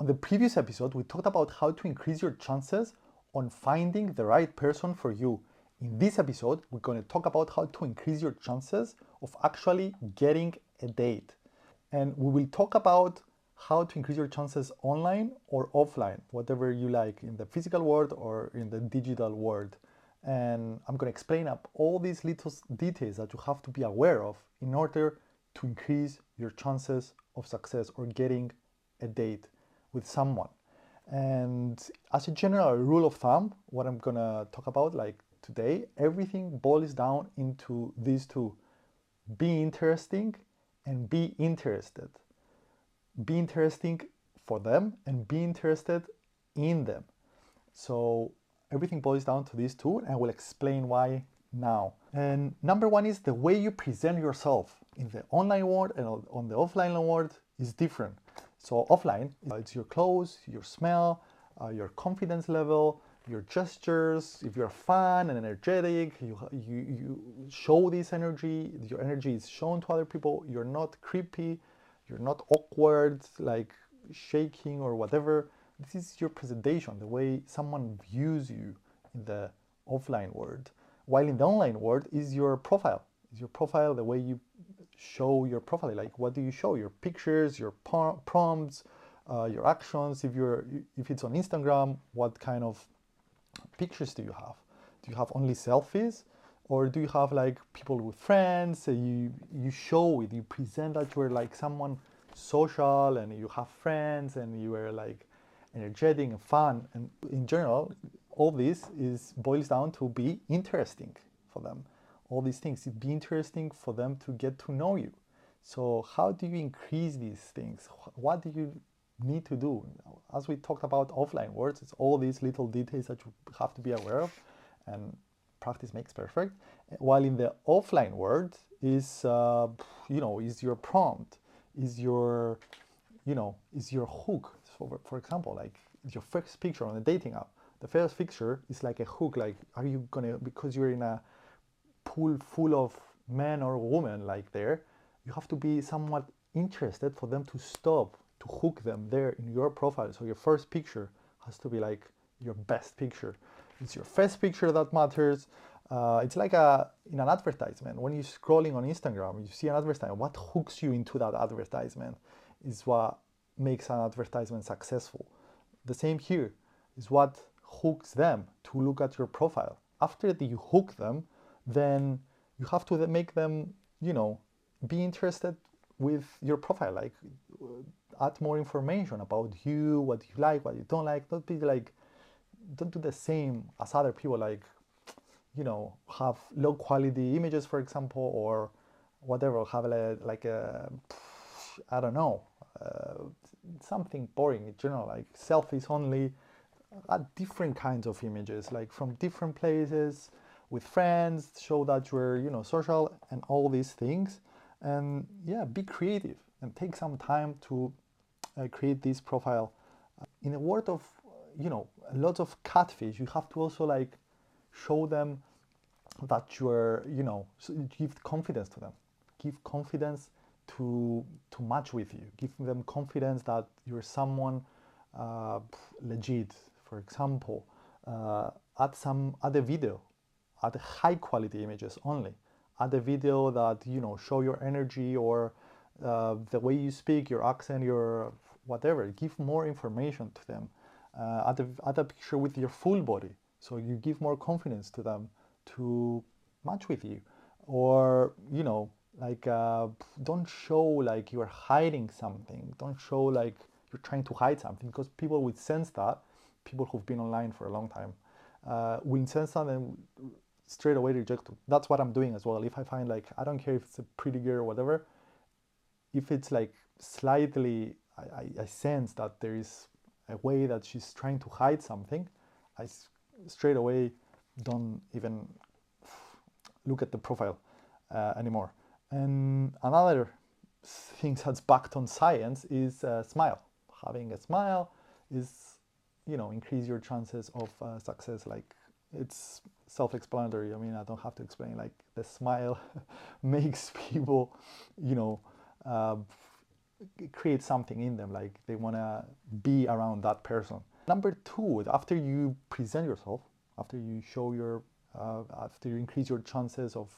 On the previous episode, we talked about how to increase your chances on finding the right person for you. In this episode, we're going to talk about how to increase your chances of actually getting a date. And we will talk about how to increase your chances online or offline, whatever you like, in the physical world or in the digital world. And I'm going to explain up all these little details that you have to be aware of in order to increase your chances of success or getting a date with someone. And as a general rule of thumb, what I'm gonna talk about like today, everything boils down into these two: be interesting and be interested. Be interesting for them and be interested in them. So everything boils down to these two, and I will explain why now. And number one is the way you present yourself in the online world and on the offline world is different. So offline, it's your clothes, your smell, your confidence level, your gestures. If you're fun and energetic, you show this energy. Your energy is shown to other people. You're not creepy. You're not awkward, like shaking or whatever. This is your presentation, the way someone views you in the offline world. While in the online world is your profile. Is your profile the way you show your profile? Like what do you show? Your pictures, your prompts, your actions. If it's on Instagram, what kind of pictures do you have? Do you have only selfies, or do you have like people with friends? You show it. You present that you're like someone social and you have friends and you are like energetic and fun. And in general, all this boils down to be interesting for them. All these things, be interesting for them to get to know you. So how do you increase these things? What do you need to do? As we talked about offline words, it's all these little details that you have to be aware of, and practice makes perfect. While in the offline world is is your prompt, is your is your hook. So for example, like your first picture on a dating app, the first picture is like a hook. Like, are you gonna, because you're in a pool full of men or women like there, you have to be somewhat interested for them to stop, to hook them there in your profile. So your first picture has to be like your best picture. It's your first picture that matters. It's like in an advertisement. When you're scrolling on Instagram, you see an advertisement. What hooks you into that advertisement is what makes an advertisement successful. The same here is what hooks them to look at your profile. After you hook them, then you have to make them, be interested with your profile. Like, add more information about you, what you like, what you don't like. Don't do the same as other people. Like, have low quality images, for example, or whatever. Have I don't know, something boring in general, like selfies only. Add different kinds of images, like from different places, with friends, show that you're, social and all these things. And yeah, be creative and take some time to create this profile. In a world of, a lot of catfish, you have to also like show them that you're, give confidence to them. Give confidence to match with you. Give them confidence that you're someone legit. For example, add a video, add high quality images only. Add a video that show your energy or the way you speak, your accent, your whatever. Give more information to them. Add a picture with your full body, so you give more confidence to them to match with you. Or don't show like you're hiding something. Don't show like you're trying to hide something, because people will sense that. People who've been online for a long time will sense that and straight away reject it. That's what I'm doing as well. If I find like, I don't care if it's a pretty girl or whatever, if it's like slightly, I sense that there is a way that she's trying to hide something, I straight away don't even look at the profile anymore. And another thing that's backed on science is a smile. Having a smile is, increase your chances of success. Like, it's self-explanatory. I mean, I don't have to explain. Like, the smile makes people, uh, create something in them, like they want to be around that person. Number two, after you present yourself, after you show your, after you increase your chances of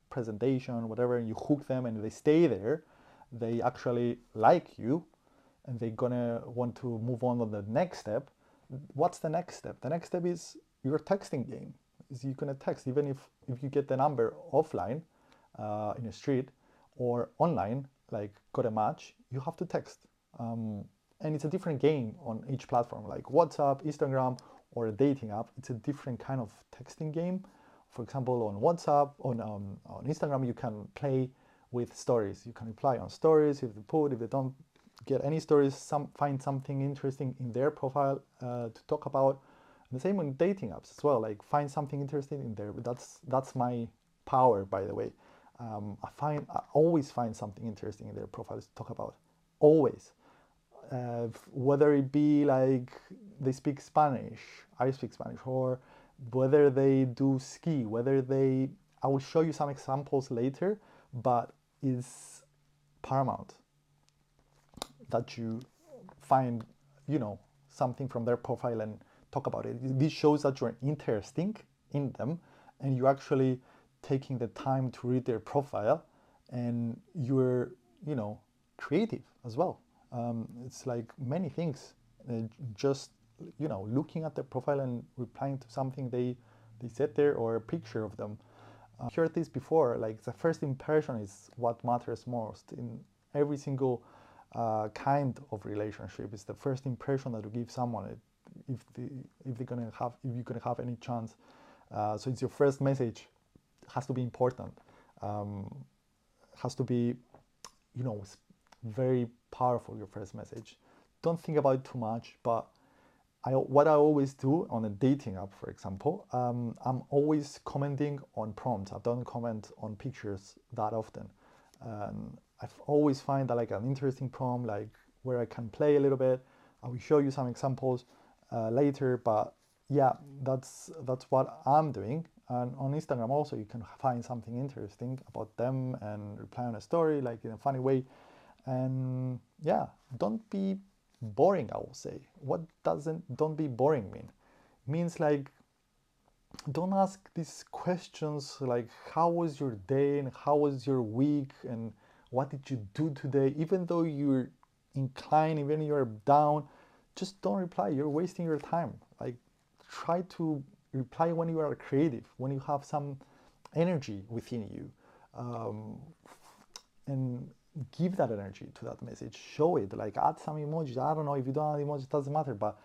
presentation, whatever, and you hook them and they stay there, they actually like you and they're gonna want to move on to the next step. What's the next step? The next step is your texting game. Is you're gonna text, even if you get the number offline, in a street or online, like got a match, you have to text. And it's a different game on each platform, like WhatsApp, Instagram, or a dating app. It's a different kind of texting game. For example, on WhatsApp, on Instagram, you can play with stories. You can reply on stories if they don't get any stories, find something interesting in their profile to talk about. And the same on dating apps as well. Like find something interesting in there. But that's my power, by the way. I always find something interesting in their profiles to talk about. Always. Whether it be like they speak Spanish, I speak Spanish, or whether they do ski, I will show you some examples later, but it's paramount that you find, something from their profile and talk about it. This shows that you're interesting in them and you're actually taking the time to read their profile and you're, creative as well. It's like many things. Just looking at their profile and replying to something they said there or a picture of them. I heard this before. Like the first impression is what matters most in every single kind of relationship. It's the first impression that you give someone. If you're gonna have any chance. So it's your first message. Has to be important. Has to be, very powerful, your first message. Don't think about it too much, but what I always do on a dating app, for example, I'm always commenting on prompts. I don't comment on pictures that often. I've always find that like an interesting prompt, like where I can play a little bit. I will show you some examples later, but yeah, that's what I'm doing. And on Instagram also, you can find something interesting about them and reply on a story, like in a funny way. And yeah, don't be boring, I will say. What doesn't don't be boring mean? It means like don't ask these questions like how was your day and how was your week and what did you do today? Even though you're inclined, even you're down, just don't reply. You're wasting your time. Like try to reply when you are creative, when you have some energy within you. And give that energy to that message, show it, like add some emojis. I don't know, if you don't add emojis, it doesn't matter, but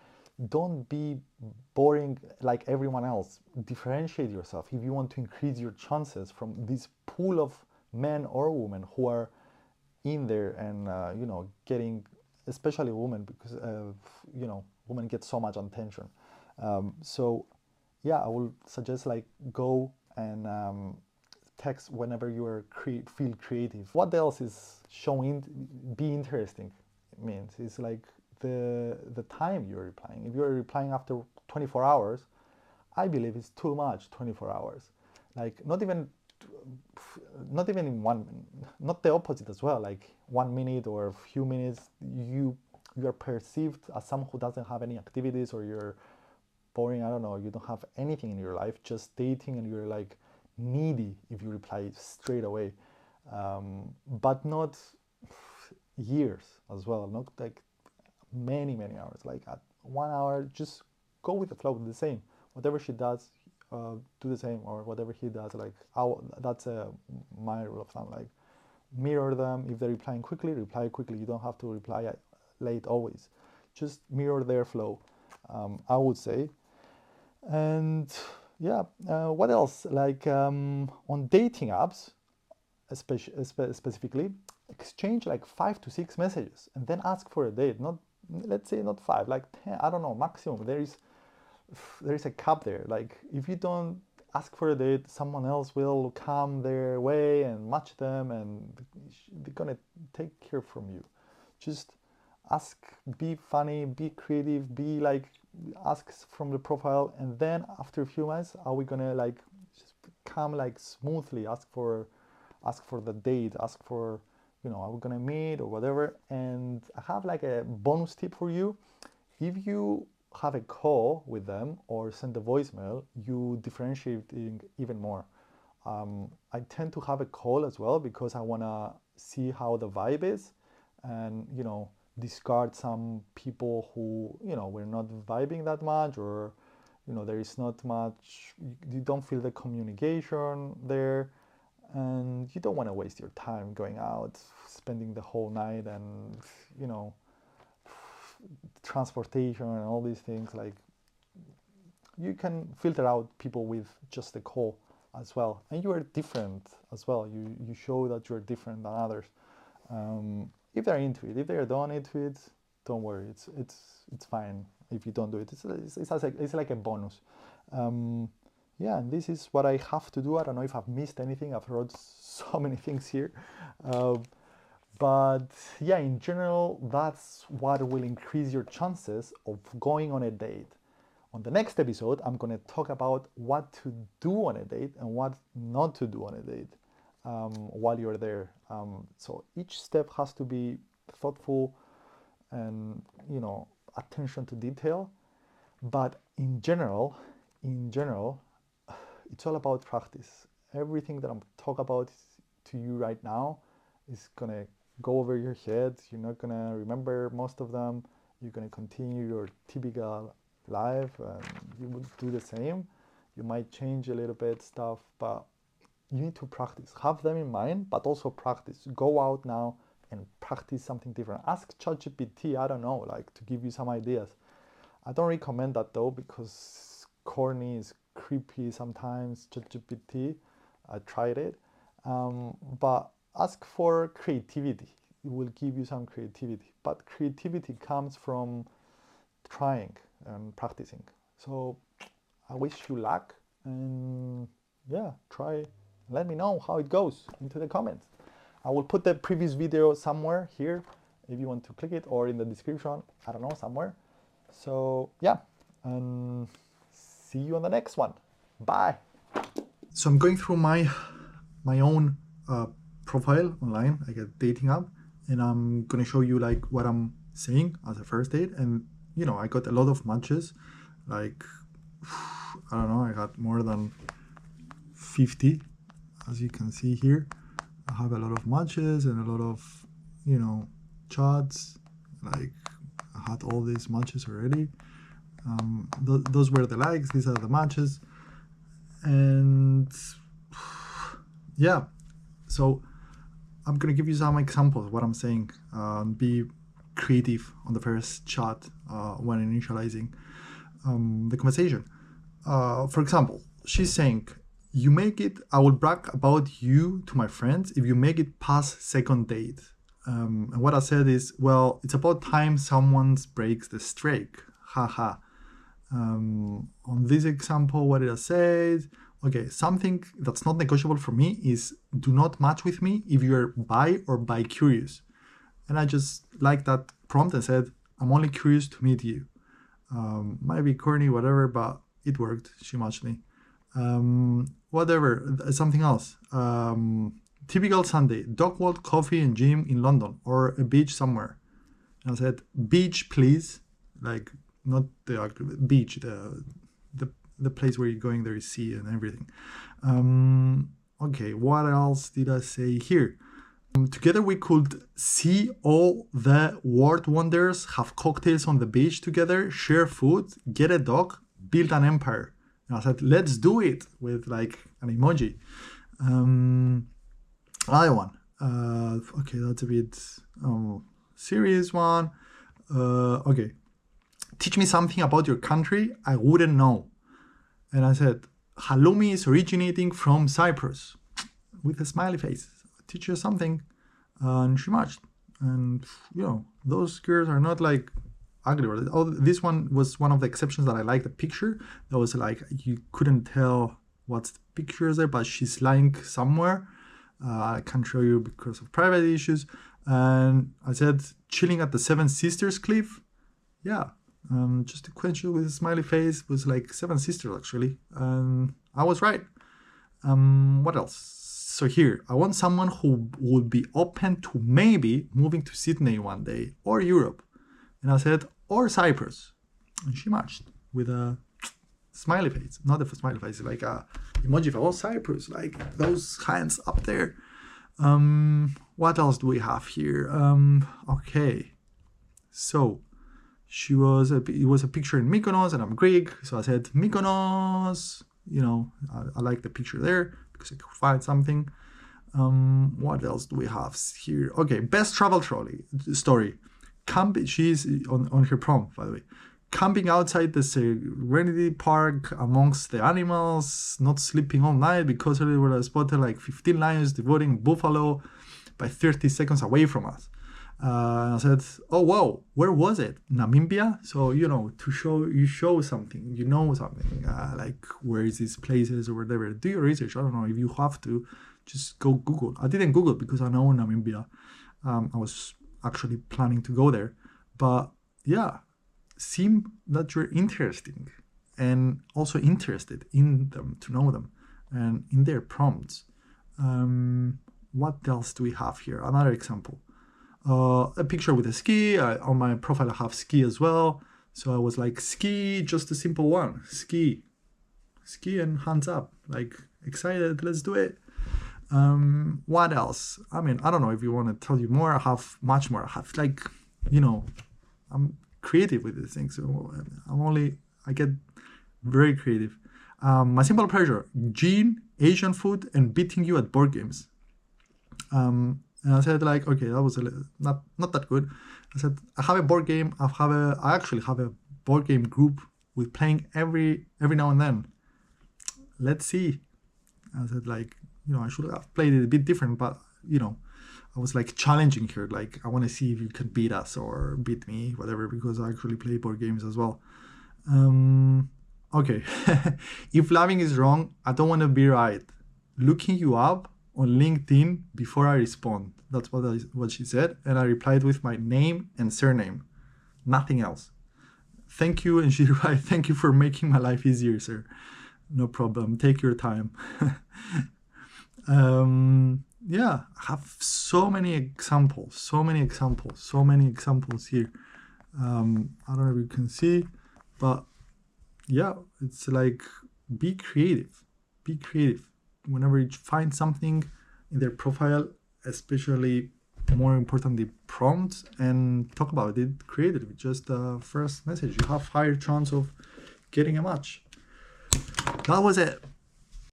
don't be boring like everyone else. Differentiate yourself if you want to increase your chances from this pool of men or women who are in there and getting, especially women, because women get so much attention. So yeah, I will suggest like go and text whenever you are feel creative. What else is showing be interesting means is like the time you're replying. If you're replying after 24 hours, I believe it's too much. 24 hours, like not even in one, not the opposite as well. Like 1 minute or a few minutes, you are perceived as someone who doesn't have any activities, or you're boring. I don't know. You don't have anything in your life, just dating, and you're like needy if you reply straight away, but not years as well, not like many hours, like at 1 hour. Just go with the flow, the same, whatever she does, do the same, or whatever he does. Like that's my rule of thumb. Like mirror them. If they're replying quickly, reply quickly. You don't have to reply late always. Just mirror their flow, I would say. And yeah, what else? Like on dating apps, specifically, exchange like 5 to 6 messages and then ask for a date. Not, let's say, not 5, like 10. I don't know, maximum. There is a cap there. Like if you don't ask for a date, someone else will come their way and match them, and they're gonna take care from you. Just ask, be funny, be creative, be like, ask from the profile, and then after a few months, are we gonna like just come like smoothly ask for the date, ask for are we gonna meet or whatever. And I have like a bonus tip for you. If you have a call with them or send a voicemail, you differentiate even more. I tend to have a call as well because I want to see how the vibe is, and discard some people who we're not vibing that much, or there is not much, you don't feel the communication there, and you don't want to waste your time going out, spending the whole night, and transportation and all these things. Like, you can filter out people with just a call as well, and you are different as well. You show that you're different than others. If they're into it, if they're not into it, don't worry. It's fine if you don't do it. It's like a bonus. Yeah, and this is what I have to do. I don't know if I've missed anything. I've wrote so many things here. But yeah, in general, that's what will increase your chances of going on a date. On the next episode, I'm going to talk about what to do on a date and what not to do on a date while you're there. So each step has to be thoughtful and, attention to detail. But in general, it's all about practice. Everything that I'm talking about to you right now is going to go over your head. You're not going to remember most of them. You're going to continue your typical life, and you will do the same. You might change a little bit stuff, but you need to practice. Have them in mind, but also practice. Go out now and practice something different. Ask ChatGPT, I don't know, like, to give you some ideas. I don't recommend that though, because corny, is creepy sometimes, ChatGPT. I tried it, but ask for creativity. It will give you some creativity, but creativity comes from trying and practicing. So I wish you luck, and yeah, try. Let me know how it goes into the comments. I will put the previous video somewhere here if you want to click it, or in the description, I don't know, somewhere. So yeah, and see you on the next one. Bye. So I'm going through my own profile online, like a dating app, and I'm gonna show you like what I'm saying as a first date. And I got a lot of matches, like, I don't know, I got more than 50, as you can see here. I have a lot of matches and a lot of chats. Like, I had all these matches already. Those were the likes, these are the matches. And yeah, so I'm gonna give you some examples of what I'm saying. Be creative on the first chat when initializing the conversation. For example, she's saying, you make it, I will brag about you to my friends if you make it past second date. And what I said is, well, it's about time someone breaks the streak. Haha. On this example, what did I say? Okay, something that's not negotiable for me is do not match with me if you're bi or bi-curious. And I just liked that prompt and said, I'm only curious to meet you. Might be corny, whatever, but it worked. She matched me. Whatever, something else. Typical Sunday, dog walk, coffee and gym in London, or a beach somewhere. And I said, beach, please. Like, not the actual beach, the place where you're going, there is sea and everything. Okay, what else did I say here? Together we could see all the world wonders, have cocktails on the beach together, share food, get a dog, build an empire. And I said, let's do it, with like an emoji. Another one. Okay, that's a bit serious one. Okay. Teach me something about your country I wouldn't know. And I said, halloumi is originating from Cyprus, with a smiley face. Teach her something, and she matched. And those girls are not like ugly. Oh, this one was one of the exceptions that I liked the picture. That was like, you couldn't tell what's the picture there, but she's lying somewhere. I can't show you because of private issues. And I said, chilling at the Seven Sisters cliff. Yeah, just to quench you with a smiley face, was like Seven Sisters actually. And I was right. What else? So here, I want someone who would be open to maybe moving to Sydney one day or Europe. And I said, or Cyprus. And she matched with a smiley face, not a smiley face, like a emoji for all Cyprus, like those hands up there. What else do we have here? Okay, so it was a picture in Mykonos, and I'm Greek, so I said Mykonos. You know, I like the picture there because I could find something. What else do we have here? Okay, best travel story. She's on her prom, by the way. Camping outside the Serenity Park amongst the animals, not sleeping all night because we were spotted like 15 lions devouring buffalo by 30 seconds away from us. And I said, oh wow, where was it? Namibia? So, you know, show something, you know something, like where is these places or whatever. Do your research. I don't know if you have to, just go Google. I didn't Google because I know Namibia. I was actually planning to go there. But yeah, seem that you're interesting and also interested in them, to know them and in their prompts. What else do we have here? Another example. A picture with a ski. On my profile I have ski as well. So I was like, ski, just a simple one. Ski and hands up. Like, excited, let's do it. What else? I mean, I don't know if you want to tell you more. I have much more. I have like, you know, I'm creative with this thing. So I get very creative. My simple pleasure, gin, Asian food, and beating you at board games. And I said like, okay, that was not that good. I said, I have a board game. I actually have a board game group with playing every now and then. Let's see. I said like, you know, I should have played it a bit different, but you know, I was like challenging her. Like, I want to see if you can beat us or beat me, whatever, because I actually play board games as well. Okay. If loving is wrong, I don't want to be right. Looking you up on LinkedIn before I respond. That's what she said. And I replied with my name and surname. Nothing else. Thank you. And she replied, thank you for making my life easier, sir. No problem. Take your time. Yeah, I have so many examples here. I don't know if you can see, but yeah, it's like, be creative. Whenever you find something in their profile, especially more importantly prompts, and talk about it creatively. Just the first message, you have higher chance of getting a match. That was it.